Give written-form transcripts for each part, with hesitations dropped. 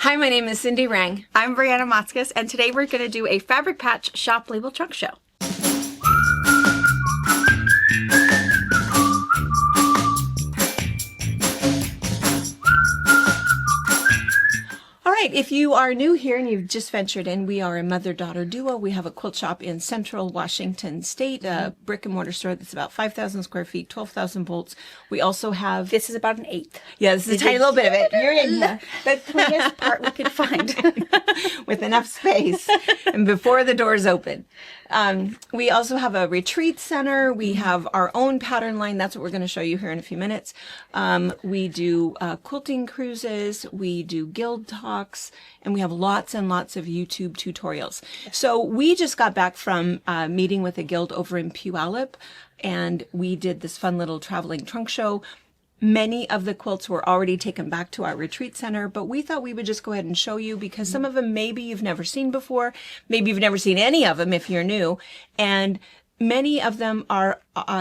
Hi, my name is Cindy Rang. I'm Brianna Motzkus, and today we're going to do a Fabric Patch Shop Label Trunk Show. All right, if you are new here and you've just ventured in, we are a mother-daughter duo. We have a quilt shop in central Washington State, a brick-and-mortar store that's about 5,000 square feet, 12,000 volts. We also have... This is about an eighth. Yeah, this is a tiny little bit of it. You're in the cleanest part we could find. With enough space and before the doors open. We also have a retreat center. We have our own pattern line. That's what we're going to show you here in a few minutes. We do quilting cruises. We do guild talks. And we have lots and lots of YouTube tutorials. So we just got back from meeting with a guild over in Puyallup. And we did this fun little traveling trunk show. Many of the quilts were already taken back to our retreat center, but we thought we would just go ahead and show you because some of them maybe you've never seen before. Maybe you've never seen any of them if you're new. And many of them are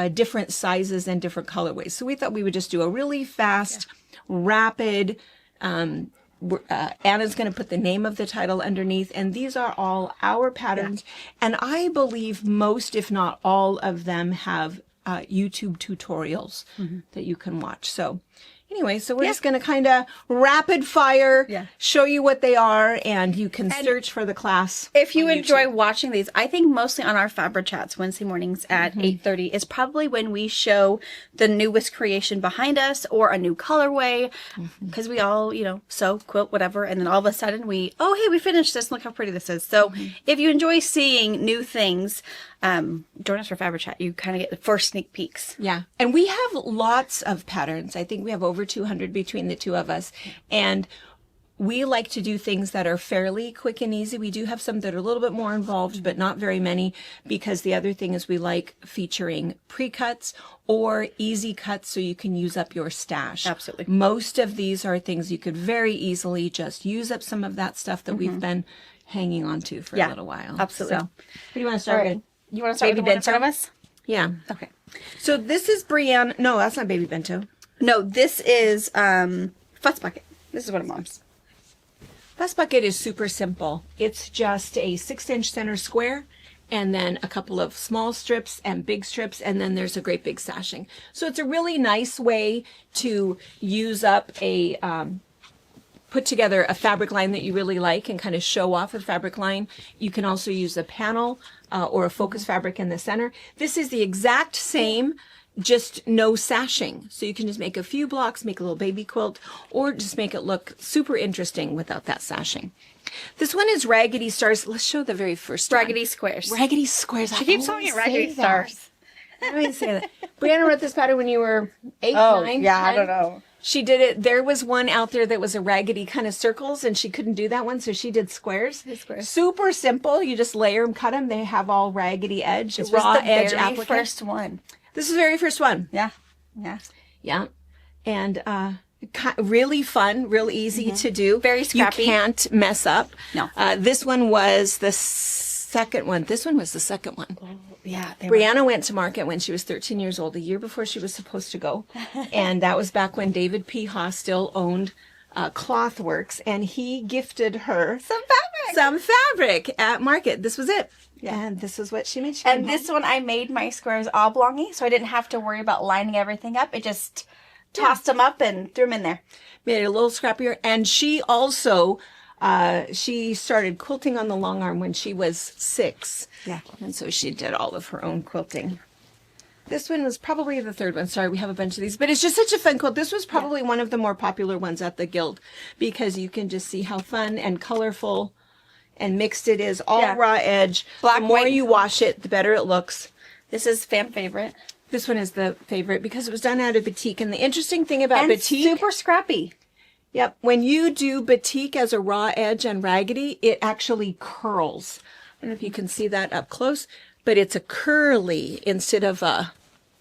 different sizes and different colorways. So we thought we would just do a really fast, rapid, Anna's going to put the name of the title underneath, and these are all our patterns. And I believe most, if not all of them, have YouTube tutorials that you can watch. So anyway, so we're just going to kind of rapid fire show you what they are, and you can search for the class. If you enjoy watching these, I think mostly on our Fabric Chats Wednesday mornings at 8:30 is probably when we show the newest creation behind us or a new colorway, because we all, sew, quilt, whatever, and then all of a sudden hey, we finished this. Look how pretty this is. So if you enjoy seeing new things, join us for Fabric Chat. You kind of get the first sneak peeks. Yeah. And we have lots of patterns. I think we have over 200 between the two of us. And we like to do things that are fairly quick and easy. We do have some that are a little bit more involved, but not very many, because the other thing is we like featuring pre-cuts or easy cuts so you can use up your stash. Absolutely. Most of these are things you could very easily just use up some of that stuff that we've been hanging on to for a little while. Absolutely. So, what do you want to start with? You want to start with the one in front of us? Yeah. Okay. So this is Brianna. No, that's not Baby Bento. No, this is Fuss Bucket. This is one of Mom's. Fuss Bucket is super simple. It's just a 6-inch center square and then a couple of small strips and big strips, and then there's a great big sashing. So it's a really nice way to use up a put together a fabric line that you really like and kind of show off a fabric line. You can also use a panel or a focus fabric in the center. This is the exact same, just no sashing. So you can just make a few blocks, make a little baby quilt, or just make it look super interesting without that sashing. This one is Raggedy Stars. Let's show the very first Raggedy one. Squares. Raggedy Squares. She keeps calling it Raggedy Stars. I don't say that. Brianna wrote this pattern when you were 8, 9, I 10. don't know. She did it. There was one out there that was a raggedy kind of circles, and she couldn't do that one, so she did squares. Super simple. You just layer them, cut them. They have all raggedy edge, This raw was the edge very applique. first one. This is the very first one. Yeah. And really fun, real easy to do. Very scrappy. You can't mess up. No. This one was the second one. This one was the second one. Yeah. Brianna went to market when she was 13 years old, a year before she was supposed to go. And that was back when David P. Haas still owned Clothworks, and he gifted her some fabric at market. This was it. Yeah. And this is what she made. And this one, I made my squares oblongy, so I didn't have to worry about lining everything up. It just tossed them up and threw them in there. Made it a little scrappier. And she also... she started quilting on the long arm when she was 6. Yeah. And so she did all of her own quilting. This one was probably the third one. Sorry, we have a bunch of these, but it's just such a fun quilt. This was probably one of the more popular ones at the Guild because you can just see how fun and colorful and mixed it is. All raw edge. Black, the more white, you wash it, the better it looks. This is fan favorite. This one is the favorite because it was done out of batik. And the interesting thing about batik... super scrappy. Yep. When you do batik as a raw edge and raggedy, it actually curls. I don't know if you can see that up close, but it's a curly instead of a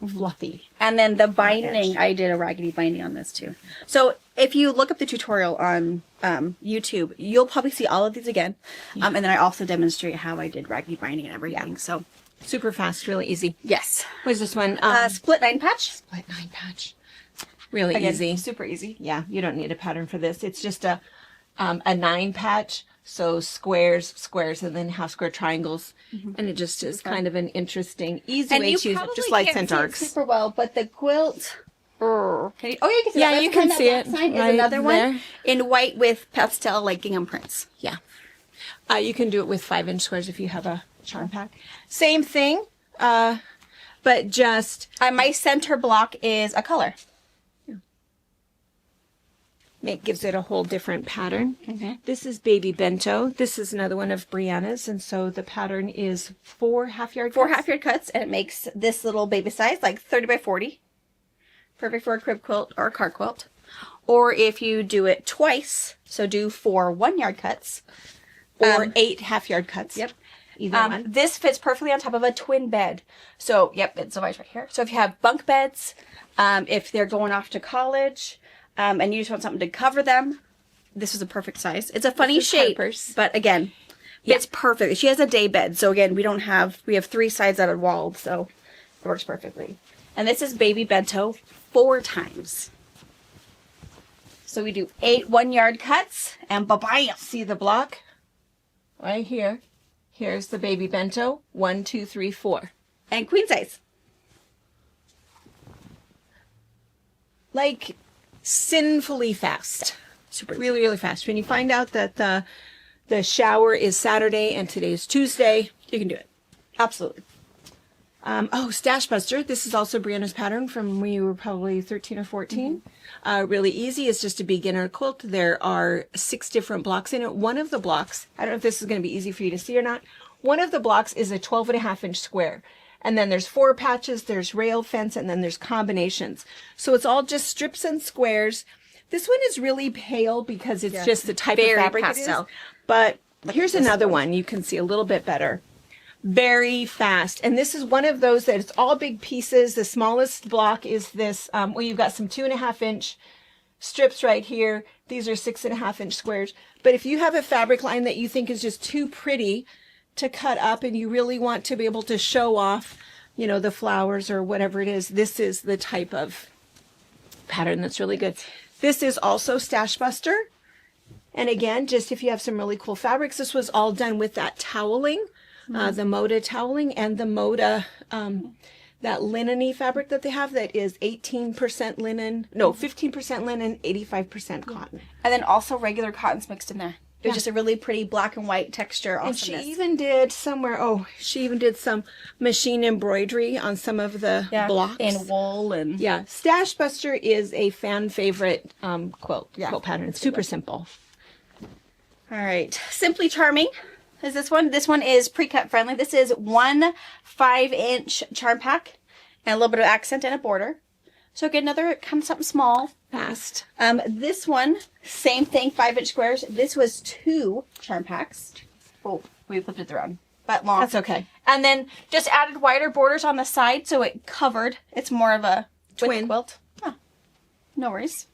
fluffy. And then the binding, I did a raggedy binding on this too. So if you look up the tutorial on YouTube, you'll probably see all of these again. And then I also demonstrate how I did raggedy binding and everything. So super fast, really easy. yes. What is this one? Split 9 patch. Split 9 patch. Really Again, easy. super easy. Yeah, you don't need a pattern for this. It's just a a 9 patch. So squares, squares, and then half square triangles. And it just is kind of an interesting, easy way to use it. Just lights and darks. Super well, but the quilt. You can see Yeah, that. you can see it. Sign Right is another there. one in white with pastel like gingham prints. Yeah. You can do it with 5-inch squares if you have a charm pack. Same thing, but just... My center block is a color. It gives it a whole different pattern. This is Baby Bento. This is another one of Brianna's, and so the pattern is 4 half-yard cuts. 4 half-yard cuts, and it makes this little baby size, like 30 by 40. Perfect for a crib quilt or a card quilt. Or if you do it twice, so do 4 1-yard cuts. Or 8 half-yard cuts. Yep. Either one. This fits perfectly on top of a twin bed. So, yep, it's a right here. So if you have bunk beds, if they're going off to college, and you just want something to cover them, this is a perfect size. It's a funny shape, Harper's. but again, it's perfect. She has a day bed, so again, we have 3 sides that are walled, so it works perfectly. And this is Baby Bento 4 times. So we do 8 1-yard cuts, and bye-bye. See the block? Right here. Here's the Baby Bento. 1, 2, 3, 4. And queen size. Like... sinfully fast. Super really, really fast. When you find out that the shower is Saturday and today is Tuesday, You can do it. absolutely. Stashbuster. This is also Brianna's pattern from when you were probably 13 or 14. Really easy. It's just a beginner quilt. There are 6 different blocks in it. One of the blocks, I don't know if this is going to be easy for you to see or not. One of the blocks is a 12.5-inch square. And then there's 4 patches, there's rail fence, and then there's combinations. So it's all just strips and squares. This one is really pale because it's just the type of fabric pastel. it is. But here's another one you can see a little bit better. Very fast. And this is one of those that it's all big pieces. The smallest block is this, you've got some 2.5-inch strips right here. These are 6.5-inch squares. But if you have a fabric line that you think is just too pretty to cut up and you really want to be able to show off, the flowers or whatever it is, this is the type of pattern that's really good. This is also Stashbuster. And again, just if you have some really cool fabrics, this was all done with that toweling, the Moda toweling and the Moda, that linen-y fabric that they have that is 18% linen, 15% linen, 85% cotton. And then also regular cottons mixed in there. It was just a really pretty black and white texture. And she even did some machine embroidery on some of the blocks. In wool and... Yeah. Stashbuster is a fan favorite quilt pattern. It's super simple. All right. Simply Charming is this one. This one is pre-cut friendly. This is 1 5-inch charm pack and a little bit of accent and a border. So again, another kind of something small. Fast. This one, same thing, 5-inch squares. This was 2 charm packs. Oh, we flipped it around. But long. That's okay. And then just added wider borders on the side so it covered. It's more of a twin quilt. Oh, no worries.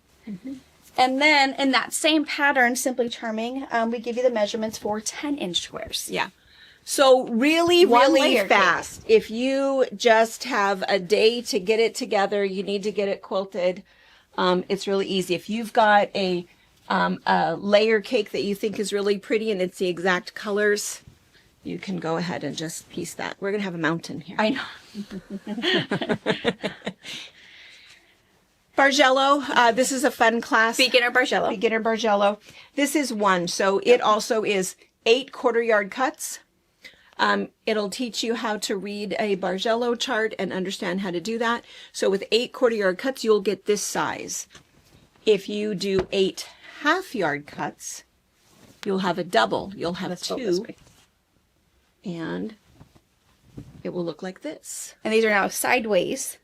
And then in that same pattern, Simply Charming, we give you the measurements for 10-inch squares. Yeah. So really, One really layer fast. If you just have a day to get it together, you need to get it quilted. It's really easy. If you've got a layer cake that you think is really pretty and it's the exact colors, you can go ahead and just piece that. We're going to have a mountain here. I know. Bargello, this is a fun class. Beginner Bargello. Beginner Bargello. This is 1. So it also is 8 quarter-yard cuts. It'll teach you how to read a Bargello chart and understand how to do that. So with 8 quarter-yard cuts, you'll get this size. If you do 8 half-yard cuts, you'll have a double. You'll have 2. And it will look like this. And these are now sideways.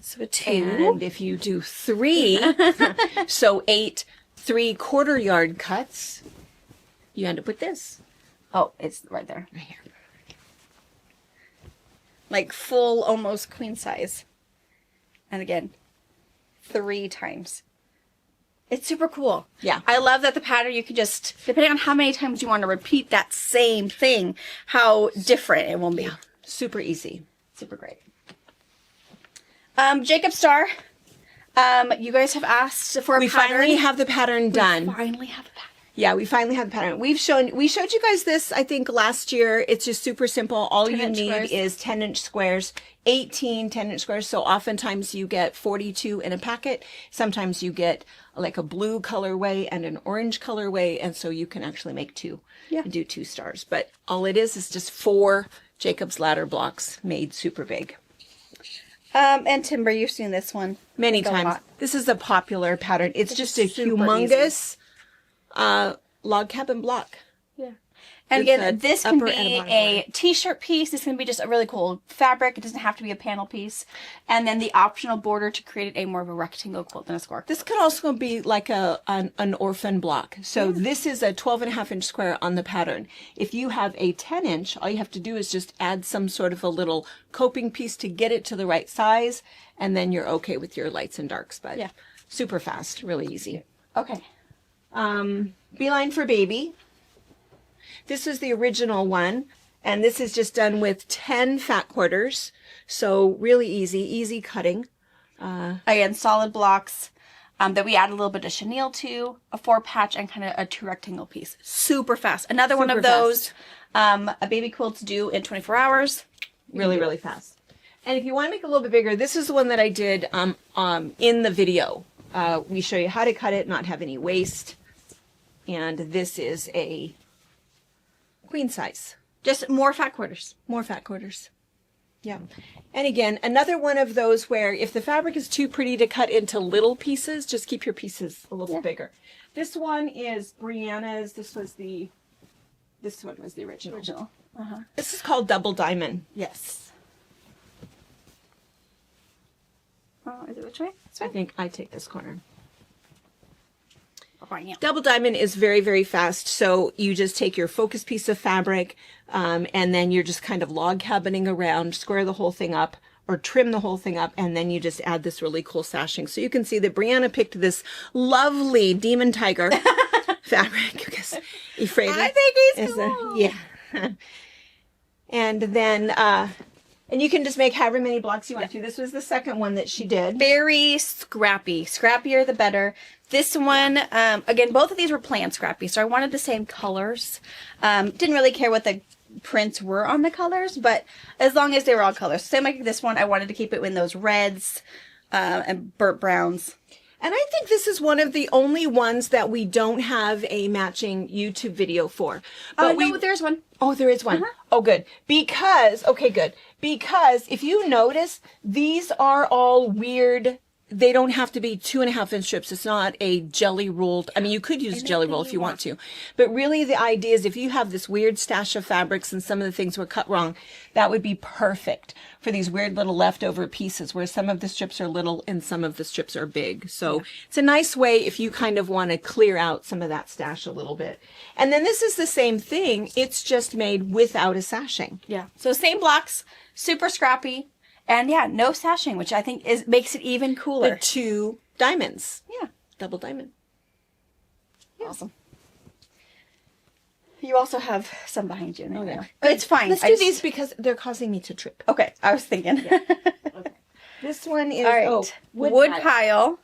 So 2. And if you do 3, so 8 3/4-yard cuts, you end up with this. Oh, it's right there. Right here. Like full, almost queen size. And again, 3 times. It's super cool. Yeah. I love that the pattern, you can just, depending on how many times you want to repeat that same thing, how different it will be. Yeah. Super easy. Super great. Jacob Star. You guys have asked for a We pattern. finally have the pattern done. Finally have a pattern. Yeah, we finally have the pattern. We showed you guys this, I think, last year. It's just super simple. All you 10-inch need squares. is 10-inch squares, 18 10-inch squares. So oftentimes you get 42 in a packet. Sometimes you get like a blue colorway and an orange colorway. And so you can actually make two and do 2 stars. But all it is just 4 Jacob's Ladder blocks made super big. And Timber, you've seen this one Many like a times. lot. This is a popular pattern. It's just a super humongous log cabin block. Yeah. And It's again, a this can upper be and a bottom a t-shirt piece. This can be just a really cool fabric. It doesn't have to be a panel piece. And then the optional border to create a more of a rectangle quilt than a square. This could also be like an orphan block. So this is a 12.5-inch square on the pattern. If you have a 10-inch, all you have to do is just add some sort of a little coping piece to get it to the right size, and then you're okay with your lights and darks. But Yeah. super fast, really easy. Okay. Beeline for Baby. This is the original one, and this is just done with 10 fat quarters. So really easy cutting. Again, solid blocks that we add a little bit of chenille to, a 4-patch, and kind of a 2 rectangle piece. Super fast. Another one of Super those a baby quilt's due in 24 hours. Really fast. And if you want to make it a little bit bigger, this is the one that I did in the video. We show you how to cut it, not have any waste. And this is a queen size. Just more fat quarters. More fat quarters. Yeah. And again, another one of those where if the fabric is too pretty to cut into little pieces, just keep your pieces a little bigger. This one is Brianna's. This one was the original. This is called Double Diamond. Yes. Oh, is it which way? I think I take this corner. Oh, yeah. Double diamond is very fast. So you just take your focus piece of fabric, and then you're just kind of log cabining around, square the whole thing up, or trim the whole thing up, and then you just add this really cool sashing. So you can see that Brianna picked this lovely demon tiger fabric because Euphrates. I think he's cool. Yeah. And then, and you can just make however many blocks you want to. This was the second one that she did. Very scrappy. Scrappier the better. This one, again, both of these were planned scrappy, so I wanted the same colors. Didn't really care what the prints were on the colors, but as long as they were all colors. Same like this one, I wanted to keep it in those reds and burnt browns. And I think this is one of the only ones that we don't have a matching YouTube video for. But No, there's one. Oh, there is one. Oh, good. Because, okay, good. Because if you notice, these are all weird. They don't have to be 2.5-inch strips. It's not a jelly rolled. I mean, you could use jelly roll if you want to. But really the idea is if you have this weird stash of fabrics and some of the things were cut wrong, that would be perfect for these weird little leftover pieces where some of the strips are little and some of the strips are big. So it's a nice way if you kind of want to clear out some of that stash a little bit. And then this is the same thing. It's just made without a sashing. Yeah. So same blocks, super scrappy. And yeah, no sashing, which I think makes it even cooler. The 2 diamonds. Yeah. Double diamond. Awesome. You also have some behind you. Oh, yeah. It's fine. Let's do these because they're causing me to trip. Okay, I was thinking. Okay. This one is All right. Wood pile.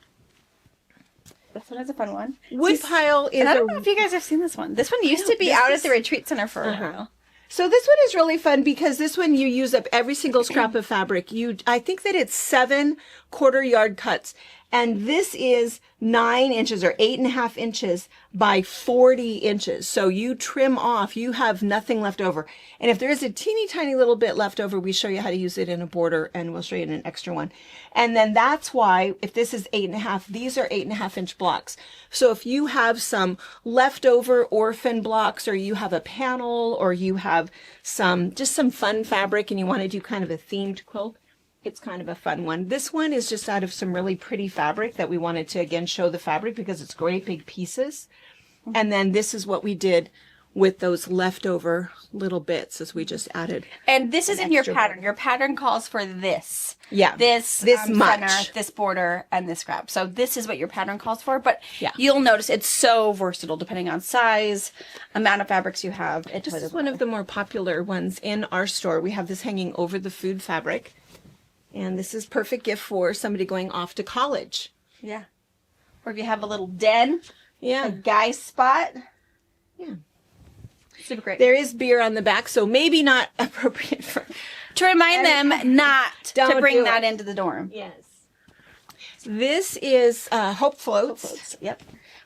This one is a fun one. Wood pile is And I don't know if you guys have seen this one. This one used to be out at the retreat center for a while. So this one is really fun because this one you use up every single scrap of fabric. I think that it's 7 quarter-yard cuts. And this is 9 inches or 8.5 inches by 40 inches. So you trim off, you have nothing left over. And if there is a teeny tiny little bit left over, we show you how to use it in a border and we'll show you in an extra one. And then that's why if this is 8.5, these are 8.5-inch blocks. So if you have some leftover orphan blocks or you have a panel or you have just some fun fabric and you want to do kind of a themed quilt, it's kind of a fun one. This one is just out of some really pretty fabric that we wanted to, again, show the fabric because it's great big pieces. And then this is what we did with those leftover little bits as we just added. And this is in your pattern. border. Your pattern calls for this. Yeah. This much. center, this border, and this scrap. So this is what your pattern calls for. But Yeah. you'll notice it's so versatile depending on size, amount of fabrics you have. This is one of the more popular ones in our store. We have this hanging over the food fabric. And this is perfect gift for somebody going off to college. Yeah. Or if you have a little den, Yeah. a guy spot. Yeah. Super great. There is beer on the back, so maybe not appropriate for... To remind them not to Don't bring do that it. into the dorm. Yes. This is Hope Floats. Yep.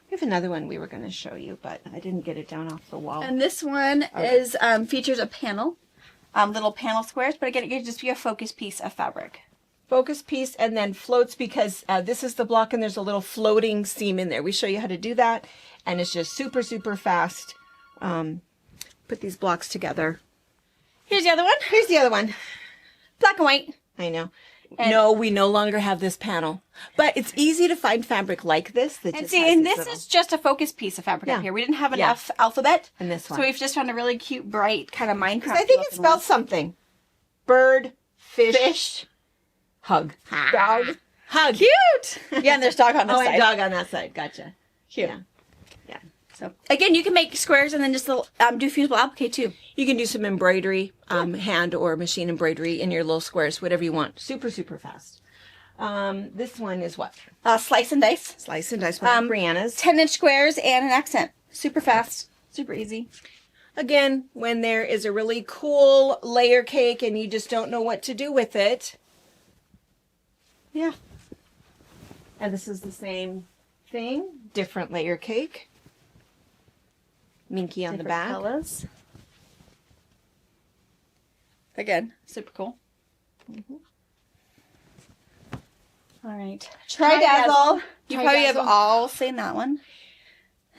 We have another one we were going to show you, but I didn't get it down off the wall. And this one is features a panel, little panel squares, but again, it could just be a focus piece of fabric. Focus piece and then floats because this is the block and there's a little floating seam in there. We show you how to do that, and it's just super, super fast. Put these blocks together. Here's the other one. Here's the other one. Black and white. I know. And no, we no longer have this panel. But it's easy to find fabric like this. That And just see, has and these this little- is just a focus piece of fabric Yeah. up here. We didn't have Yeah. enough alphabet. And this one. So we've just found a really cute, bright, kind of Minecraft. I think it spells something. Bird, fish, hug. Dog. Hug. Cute! Yeah, and there's dog on this Oh, side. and dog on that side. Gotcha. Cute. Yeah. Yeah. So, again, you can make squares and then just little, do fusible applique too. You can do some embroidery, hand or machine embroidery in your little squares, whatever you want. Super, super fast. This one is what? Slice and dice. Slice and dice with Brianna's. 10-inch squares and an accent. Super fast. Super easy. Again, when there is a really cool layer cake and you just don't know what to do with it. Yeah. And this is the same thing, different layer cake. Minky on the back. Colors. Again, super cool. All right. Triazzle. You probably have Triazzle. all seen that one.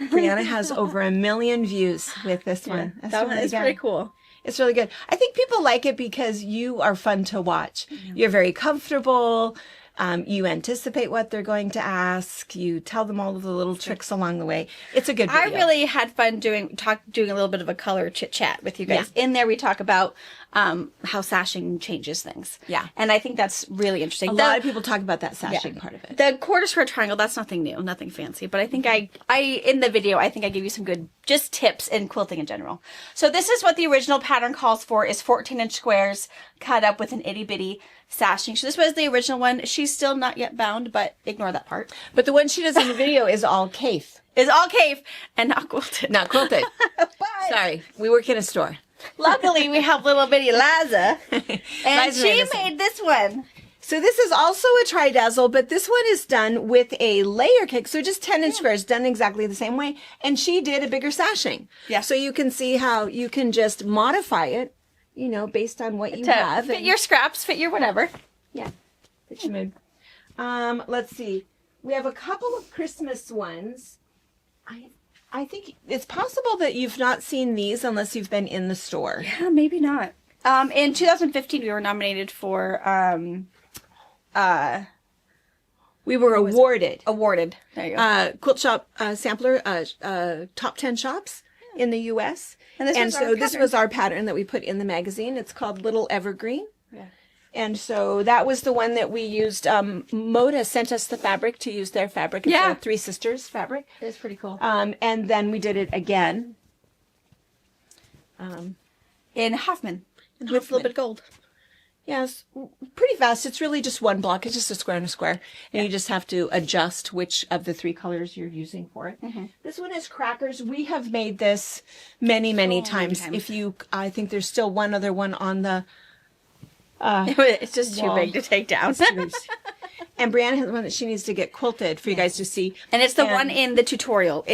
Brianna has over 1 million views with this one. That's That one really is good. pretty cool. It's really good. I think people like it because you are fun to watch. You're very comfortable. You anticipate what they're going to ask. You tell them all of the little tricks along the way. It's a good video. I really had fun doing a little bit of a color chit chat with you guys. In there, we talk about how sashing changes things. Yeah. And I think that's really interesting. A lot of people talk about that sashing part of it. The quarter square triangle, that's nothing new, nothing fancy. But I think I in the video, I think I gave you some good just tips in quilting in general. So this is what the original pattern calls for, is 14-inch squares cut up with an itty bitty sashing. So this was the original one. She's still not yet bound, but ignore that part. But the one she does in the video is all cave. It's all cave and not quilted. Not quilted. But Sorry, we work in a store. luckily we have little bitty Liza. And Liza she made this one. made this one. So this is also a tridazzle, but this one is done with a layer cake. So just 10-inch squares done exactly the same way. And she did a bigger sashing. Yeah. So you can see how you can just modify it, you know, based on what you To have. fit and- your scraps, fit your whatever. Yeah. Fit your mood. Let's see. We have a couple of Christmas ones. I think it's possible that you've not seen these unless you've been in the store. Yeah, maybe not. In 2015, we were nominated for We were awarded awarded. There you go. Quilt Shop Sampler top 10 shops in the U.S. And this was our so this pattern. was our pattern that we put in the magazine. It's called Little Evergreen. Yeah. And so that was the one that we used. Moda sent us the fabric to use their fabric. It's Yeah. a Three Sisters fabric. It is pretty cool. And then we did it again. In Hoffman. With a Hoffman. little bit of gold. Yes, pretty fast. It's really just one block. It's just a square and a square. And you just have to adjust which of the three colors you're using for it. This one is crackers. We have made this many, many times. If you, I think there's still one other one on the... It's just too Wall. big to take down. And Brianna has one that she needs to get quilted for you guys to see. And it's the one in the tutorial.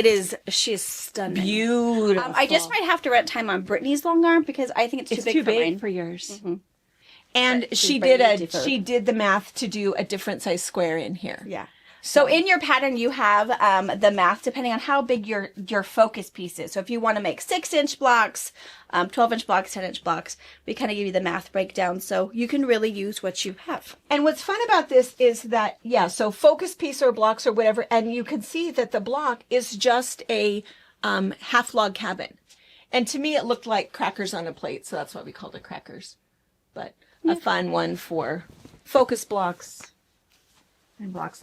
She's stunning. Beautiful. I just might have to rent time on Brittany's long arm because I think it's too big for mine. yours. And But she she's she did the math to do a different size square in here. Yeah. So in your pattern, you have the math depending on how big your focus piece is. So if you want to make 6-inch blocks, 12-inch blocks, 10-inch blocks, we kind of give you the math breakdown so you can really use what you have. And what's fun about this is that, so focus piece or blocks or whatever, and you can see that the block is just a half log cabin. And to me, it looked like crackers on a plate, so that's why we called it crackers. But a fun one for focus blocks and blocks.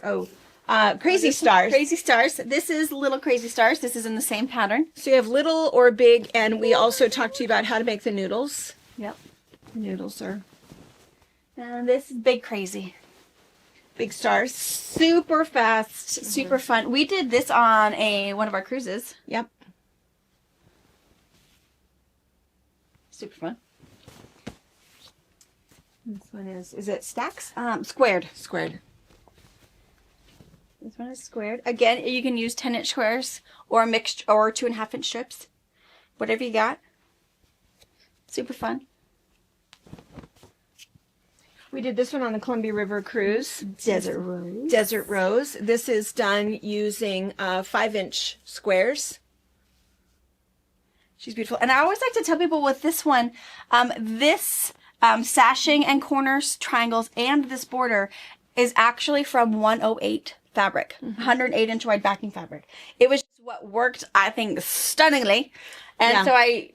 Crazy stars. Crazy stars. This is little crazy stars. This is in the same pattern. So you have little or big, and we also talked to you about how to make the noodles. Yep. The noodles are... And this is big crazy. Big stars. Super fast, super fun. We did this on one of our cruises. Yep. Super fun. This one is it stacks? Squared. Squared. This one is squared. Again, you can use 10-inch squares or a mixed or 2.5-inch strips. Whatever you got. Super fun. We did this one on the Columbia River cruise. Desert Rose. Desert Rose. This is done using 5-inch squares. She's beautiful. And I always like to tell people with this one, this sashing and corners, triangles, and this border is actually from 108 fabric, 108-inch wide backing fabric. It was just what worked, I think, stunningly. And so I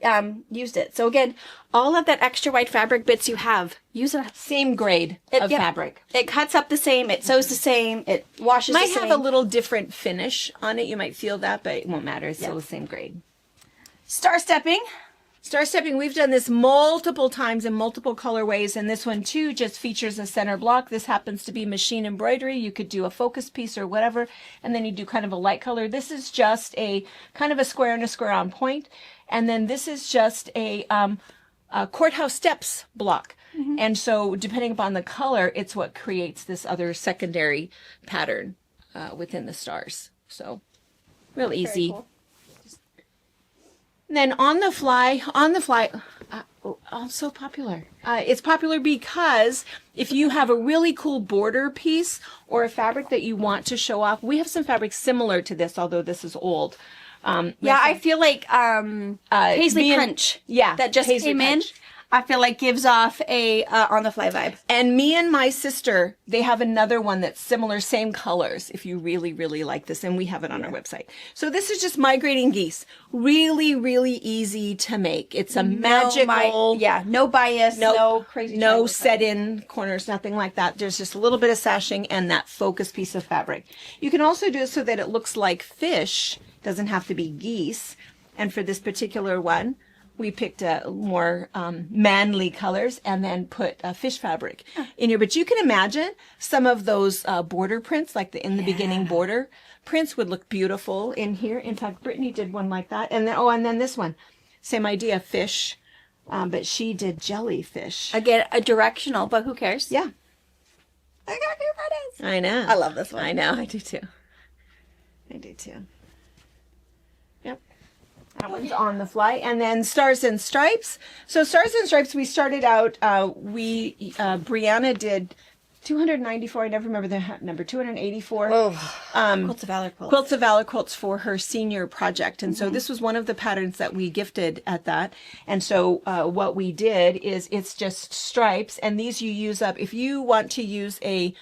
used it. So again, all of that extra white fabric bits you have, use it. Same grade of fabric. It cuts up the same. It sews the same. It washes the same. Might have a little different finish on it. You might feel that, but it won't matter. It's still the same grade. Star stepping. Star stepping, we've done this multiple times in multiple colorways, and this one too just features a center block. This happens to be machine embroidery. You could do a focus piece or whatever, and then you do kind of a light color. This is just a kind of a square and a square on point, and then this is just a courthouse steps block. And so depending upon the color, it's what creates this other secondary pattern within the stars. So real easy. Cool. And then on the fly, so popular. It's popular because if you have a really cool border piece or a fabric that you want to show off, we have some fabric similar to this, although this is old. I feel like Paisley Punch. Yeah, that just Paisley came Punch. in. I feel like gives off a on the fly vibe. And me and my sister, they have another one that's similar, same colors, if you really, really like this. And we have it on our website. So this is just migrating geese. Really, really easy to make. It's a magical... no bias, no crazy... No set-in corners, nothing like that. There's just a little bit of sashing and that focus piece of fabric. You can also do it so that it looks like fish. Doesn't have to be geese. And for this particular one, we picked more manly colors and then put fish fabric in here. But you can imagine some of those border prints, like the in the beginning border prints would look beautiful in here. In fact, Brittany did one like that. And then, and then this one, same idea, fish, but she did jellyfish. Again, a directional, but who cares? Yeah. I got new patterns. I know. I love this one. I know. I do too. I do too. That one's on the fly. And then Stars and Stripes. So Stars and Stripes, we started out, Brianna did 294. I never remember the number. 284. Quilts of Valor Quilts. Quilts of Valor Quilts for her senior project. And so this was one of the patterns that we gifted at that. And so what we did is it's just stripes. And these you use up. If you want to use a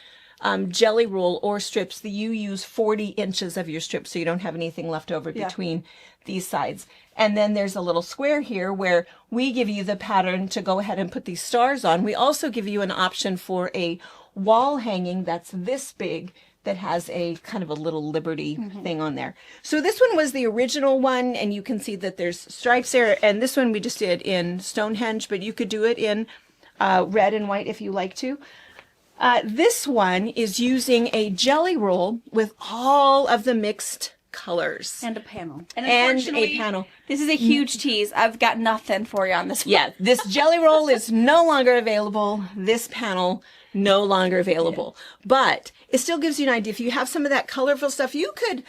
jelly roll or strips, you use 40 inches of your strips so you don't have anything left over between these sides. And then there's a little square here where we give you the pattern to go ahead and put these stars on. We also give you an option for a wall hanging that's this big that has a kind of a little Liberty thing on there. So this one was the original one, and you can see that there's stripes there. And this one we just did in Stonehenge, but you could do it in red and white if you like to. This one is using a jelly roll with all of the mixed colors. And a panel. And a panel. This is a huge tease. I've got nothing for you on this one. Yeah, this jelly roll is no longer available. This panel, no longer available. But it still gives you an idea. If you have some of that colorful stuff, you could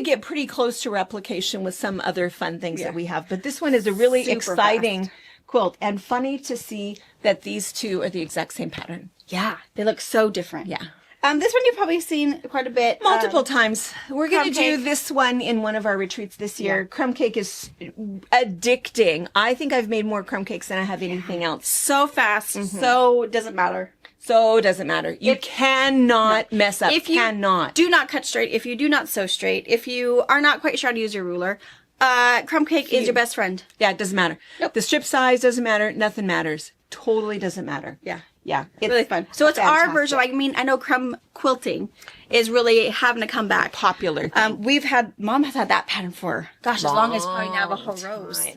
get pretty close to replication with some other fun things that we have. But this one is a really Super exciting quilt, and funny to see that these two are the exact same pattern. Yeah, they look so different. Yeah. This one you've probably seen quite a bit. Multiple times. We're going to do cake. this one in one of our retreats this year. Crumb cake is addicting. I think I've made more crumb cakes than I have anything else. So fast. So doesn't matter. So it doesn't matter. You cannot mess up. If you do not cut straight, if you do not sew straight, if you are not quite sure how to use your ruler, crumb cake is your best friend. Yeah, it doesn't matter. Nope. The strip size doesn't matter. Nothing matters. Totally doesn't matter. Yeah. Yeah. It's really fun. So it's our version. I mean, I know crumb quilting is really having to come back. Popular. Mom has had that pattern for, gosh, as long as probably Navajo Rose.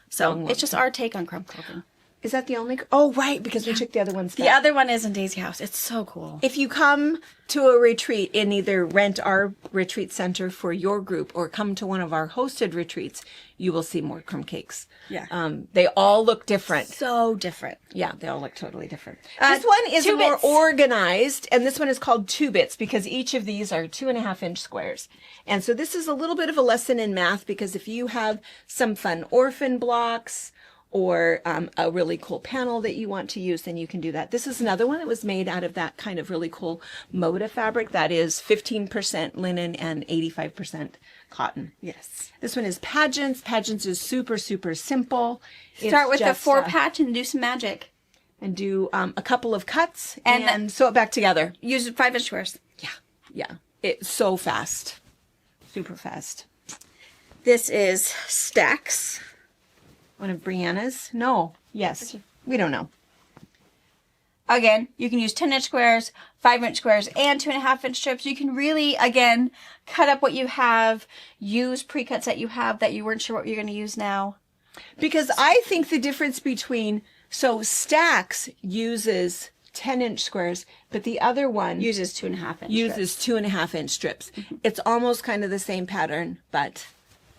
So it's just our take on crumb quilting. Is that the only? Oh, right, because we took the other ones down. The other one is in Daisy House. It's so cool. If you come to a retreat and either rent our retreat center for your group or come to one of our hosted retreats, you will see more crumb cakes. Yeah. They all look different. So different. Yeah, they all look totally different. This one is 2 more bits. organized, and this one is called 2 bits because each of these are 2.5-inch squares. And so this is a little bit of a lesson in math because if you have some fun orphan blocks or a really cool panel that you want to use, then you can do that. This is another one that was made out of that kind of really cool Moda fabric that is 15% linen and 85% cotton. Yes. This one is Pageants. Pageants is super, super simple. Start It's with just, a 4 patch and do some magic. and do a couple of cuts And and sew it back together. Use 5-inch squares. Yeah. It's so fast. Super fast. This is Stacks. One of Brianna's? No. Yes. We don't know. Again, you can use 10-inch squares, 5-inch squares, and 2.5-inch strips. You can really, again, cut up what you have, use pre-cuts that you have that you weren't sure what you're going to use now. Because I think the difference between, so Stacks uses 10-inch squares, but the other one Uses 2.5-inch uses strips. 2.5-inch strips. It's almost kind of the same pattern, but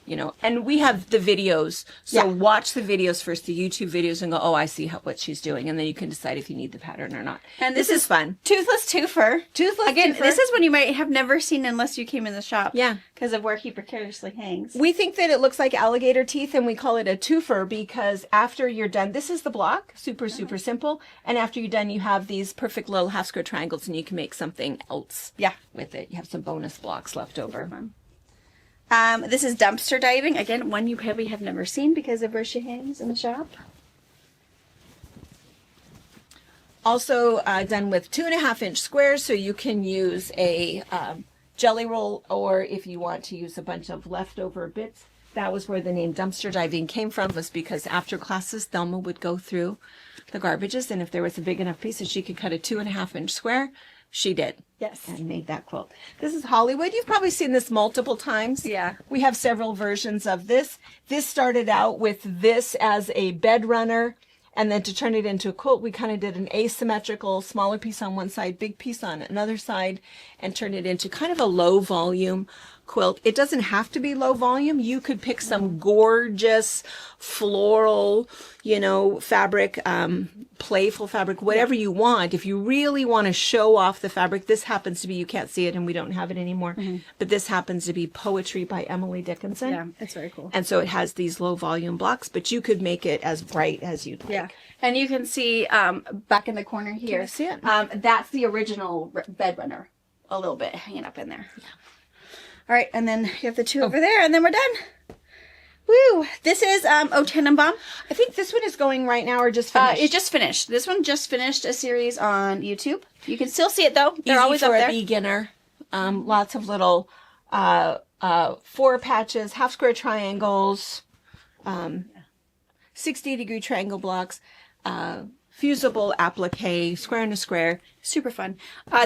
you know, and we have the videos. So watch the videos first, the YouTube videos, and go, oh, I see what she's doing. And then you can decide if you need the pattern or not. And this is fun. Toothless Twofer. Again, Twofer. this is one you might have never seen unless you came in the shop. Yeah. Because of where he precariously hangs. We think that it looks like alligator teeth, and we call it a twofer because after you're done, this is the block, super, super simple. And after you're done, you have these perfect little half square triangles, and you can make something else with it. You have some bonus blocks left over. This is Dumpster Diving. Again, one you probably have never seen because of where she hangs in the shop. Also done with 2.5-inch squares, so you can use a jelly roll, or if you want to use a bunch of leftover bits. That was where the name Dumpster Diving came from, was because after classes, Thelma would go through the garbages, and if there was a big enough piece that she could cut a 2.5-inch square, she did. Yes. And made that quilt. This is Hollywood. You've probably seen this multiple times. Yeah. We have several versions of this. This started out with this as a bed runner, and then to turn it into a quilt, we kind of did an asymmetrical, smaller piece on one side, big piece on another side, and turned it into kind of a low volume quilt. It doesn't have to be low volume. You could pick some gorgeous floral, you know, fabric, playful fabric, whatever you want. If you really want to show off the fabric, this happens to be, you can't see it and we don't have it anymore, but this happens to be Poetry by Emily Dickinson. Yeah, it's very cool. And so it has these low volume blocks, but you could make it as bright as you'd like. Yeah. And you can see back in the corner here. Can you see it? That's the original bed runner. A little bit hanging up in there. Yeah. All right, and then you have the two over there, and then we're done. Woo! This is Tannenbaum. I think this one is going right now or just finished. It just finished. This one just finished a series on YouTube. You can still see it though. They're Easy always for up there. a beginner. Lots of little 4 patches, half square triangles, 60-degree triangle blocks, fusible applique, square and a square. Super fun.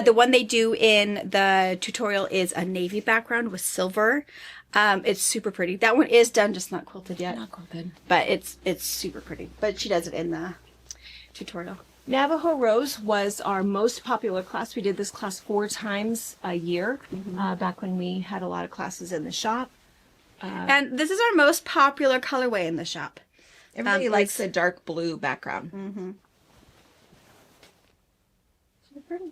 The one they do in the tutorial is a navy background with silver. It's super pretty. That one is done, just not quilted yet. Not quilted. But it's super pretty. But she does it in the tutorial. Navajo Rose was our most popular class. We did this class 4 times a year back when we had a lot of classes in the shop. And this is our most popular colorway in the shop. Everybody likes the dark blue background. Mm-hmm. Super pretty.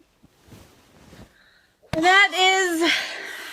And that is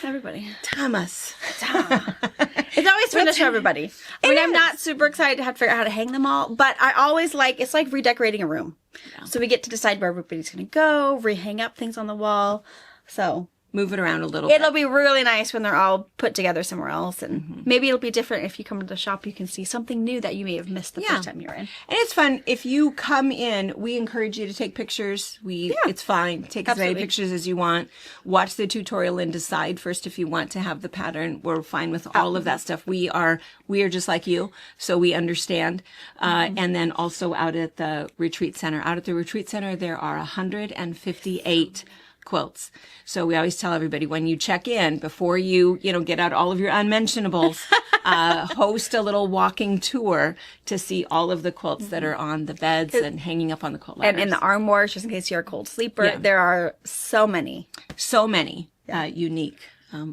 everybody. Thomas. It's always fun to show everybody. I mean, I'm not super excited to have to figure out how to hang them all, but I always it's like redecorating a room. Yeah. So we get to decide where everybody's going to go, rehang up things on the wall. So move it around a little bit. It'll be really nice when they're all put together somewhere else. And maybe it'll be different if you come to the shop. You can see something new that you may have missed the first time you're in. And it's fun. If you come in, we encourage you to take pictures. It's fine. Take as many pictures as you want. Watch the tutorial and decide first if you want to have the pattern. We're fine with all of that stuff. We are just like you, so we understand. And then also out at the retreat center. Out at the retreat center, there are 158 quilts. So we always tell everybody when you check in, before you get out all of your unmentionables, host a little walking tour to see all of the quilts that are on the beds and hanging up on the quilt ladders. And in the armoires, just in case you're a cold sleeper, Yeah. there are so many. So many unique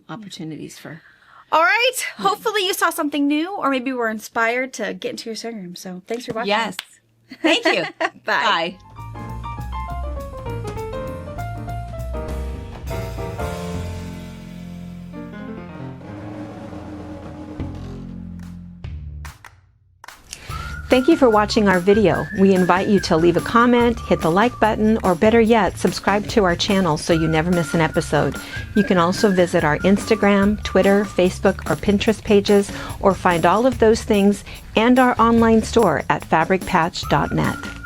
opportunities for... All right. Hopefully you saw something new, or maybe were inspired to get into your sewing room. So thanks for watching. Yes. Thank you. Bye. Bye. Thank you for watching our video. We invite you to leave a comment, hit the like button, or better yet, subscribe to our channel so you never miss an episode. You can also visit our Instagram, Twitter, Facebook, or Pinterest pages, or find all of those things and our online store at fabricpatch.net.